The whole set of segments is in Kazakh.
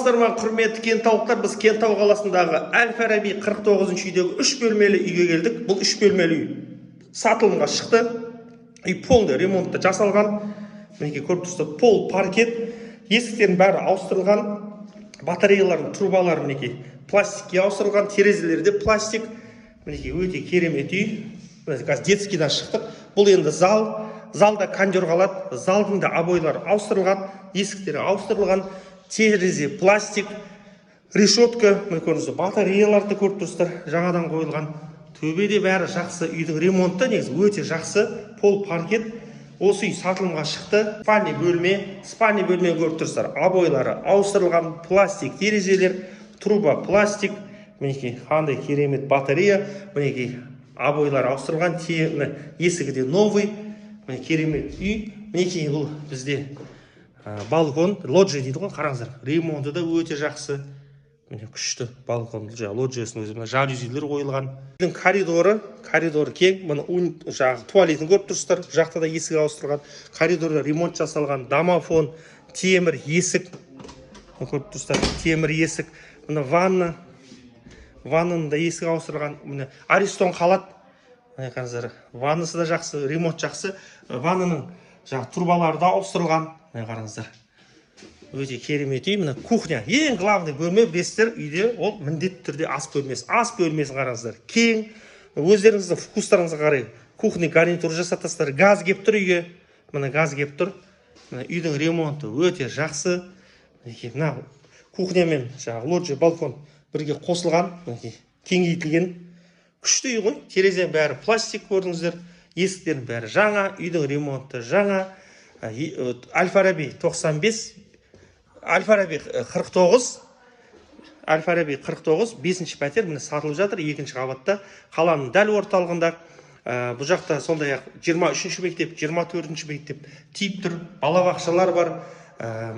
Құрметті кентаулықтар, біз Кентау қаласындағы Әл-Фараби 49-ші үйдегі 3 бөлмелі үйге келдік. Бұл 3 бөлмелі үй сатылымға шықты. Үй полный ремонтта жасалған. Мінекей көріп тұрсыздар, пол паркет, есіктердің бәрі ауыстырылған, батареялардың трубалары мінекей пластикке ауыстырылған, терезелері де пластик. Мінекей өте керемет үй. Қазір детскийдан шықтық. Бұл енді зал. Залда кондер қалады. Залдың да обойлары ауыстырылған, есіктері ауыстырылған. Терезе пластик, решетка, көрдіңіздер, батареяларды көріп тұрсыздар, жаңадан қойылған. Төбеде бәрі жақсы, үйдің ремонты негізі өте жақсы, пол паркет. Осы үй сатылымға шықты. Спальный бөлме көріп тұрсыздар, обойлары ауыстырылған, пластик терезелер, труба пластик. Мінекей қандай керемет батарея, мінекей обойлары ауыстырылған, есігі де новый, керемет үй. Мінекей бұл бізде балкон, лоджия дейді ғой, қараңыздар. Ремонты да өте жақсы. Міне күшті балкон, лоджиясының өзі, жалюзилер қойылған. Коридоры кең. Мұны туалетін көріп тұрсыздар. Жақта да есік ауыстырылған. Коридорда ремонт жасалған. Домофон, темір есік. Көріп тұрсыздар, темір есік. Мына ваннаның да есік ауыстырылған. Міне Аристон қалады. Қараңыздар, ваннасы да жақсы, ремонт жақсы. Ваннаның трубалары да ауыстырылған. Қараңыздар, өте керемет үй. Мына кухня, ең главный бөлме білесіздер үйде, ол міндетті түрде ас бөлмесі. Ас бөлмесін қараңыздар, кең. Өздеріңіздің вкустарыңызға қарай кухня гарнитур жасатасыздар. Газ кеп тұр үйге. Мына газ кеп тұр. Үйдің ремонты өте жақсы. Мына кухня мен лоджия, балкон бірге қосылған, кеңейтілген. Күшті үй ғой. Терезенің бәрі пластик көрдіңіздер. Есіктердің бәрі жаңа, үйдің ремонты жаңа. Әл-Фараби 95, Әл-Фараби 49, Әл-Фараби 49, 5-ші пәтер міне сатылып жатыр, 2-ші қабатта, қаланың дәл орталығында. Бұл жақта сондай-ақ 23-ші мектеп, 24-ші мектеп тиіп тұр, балабақшалар бар,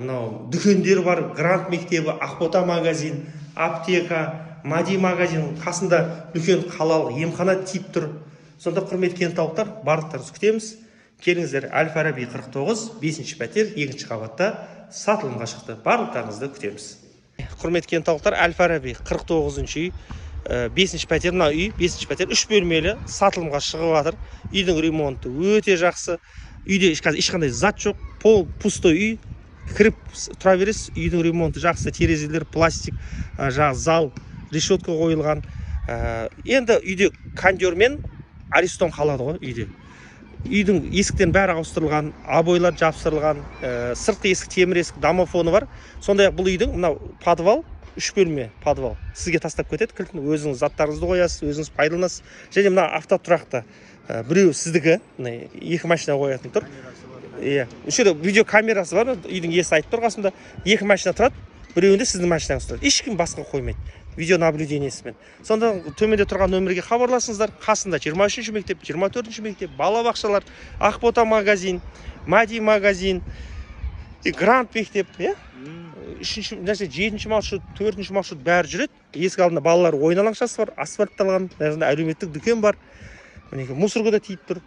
мынау дүкендер бар, Грант мектебі, Ақбота магазин, аптека, Мади магазин, қасында үлкен қалалық емхана тиіп тұр. Сонда құрметті кентаулықтар, барлықтарыңызды күтеміз. Келіңіздер, Әл-Фараби 49, 5-ші пәтер, 2-ші қабатта сатылымға шықты. Барлықтарыңызды күтеміз. Құрметті кентаулықтар, Әл-Фараби 49-ші үй, 5-ші пәтер, мына үй, 5-ші пәтер, 3 бөлмелі сатылымға шығып жатыр. Үйдің ремонты өте жақсы. Үйде ешқандай зат жоқ, пол пустой үй. Кіріп тұра бересіз, үйдің ремонты жақсы, терезелер пластик, зал, решетка қойылған. Енді үйде кондермен Аристон қалады ғой үйде. Үйдің есіктен бәрі ауыстырылған, обойлар жапсырылған, сыртқы есік, темір есік, домофоны бар. Сондай-ақ бұл үйдің мынау подвал, 3 бөлме подвал. Сізге тастап кетеді, кілтін өзіңіз заттарыңызды қоясыз, өзіңіз пайдаланасыз. Және мына автотұрақта біреу сіздікі, 2 машина қоятын тұр. Үшеде видео камерасы бар, үйдің иесі айтып тұр қасында, 2 машина тұрады, біреуінде сіздің машинаңыз тұрады. Ешкім басқа қоймайды. Видео наблюдениесімен. Сонда төменде тұрған нөмірге хабарласыңыздар. Қасында 23-ші мектеп, 24-ші мектеп, балабақшалар, Ақбота магазин, Мади магазин, Грант мектеп, 7-ші маршрут, 4-ші маршрут бәрі жүреді. Есік алдында балалар ойын алаңшасы бар, асфальтталған, әлеуметтік дүкен бар. Мусорға да тиіп тұр.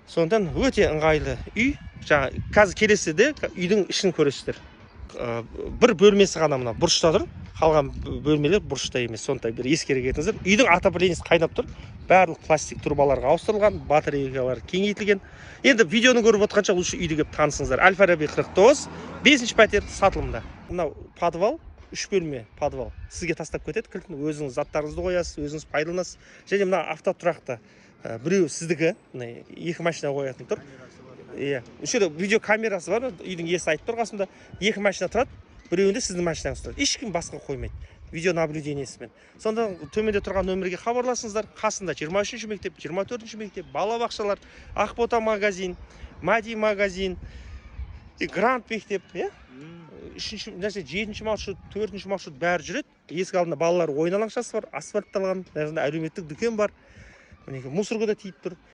Сондықтан өте ыңғайлы үй. Қазір келесіде үйдің ішін көресіздер. Бір бөлмесі ғана мына бұрышта тұр, қалған бөлмелер бұрышта емес. Сондықтан бір ескере кетіңіздер. Үйдің отоплениесі қайнап тұр. Барлық пластик трубаларға ауыстырылған, батареялар кеңейтілген. Енді видеоны көріп отқанша лучше үйді келіп танысыңыздар. Әл-Фараби 49, 5-ші пәтер сатылымда. Мынау подвал, 3 бөлме подвал. Сізге тастап кетеді, кілтін өзіңіз заттарыңызды қоясыз, өзіңіз пайдаланасыз. Және мына автотұрақта біреу сіздікі, 2 машина қоятын тұр. Үшеде видео камерасы бар, үйдің иесі айтып тұр қасында, 2 машина тұрады, біреуінде сіздің машинаңыз тұрады. Ешкім басқа қоймайды. Видео наблюдениесімен. Сонда төменде тұрған нөмірге хабарласыңыздар. Қасында 23-ші мектеп, 24-ші мектеп, балабақшалар, Ақбота магазин, Мади магазин, Грант мектеп, 7-ші маршрут, 4-ші маршрут бәрі жүреді. Есік алдында балалар ойын алаңшасы бар, асфальтталған, әлеуметтік дүкен бар. Мусорға да тиіп тұр.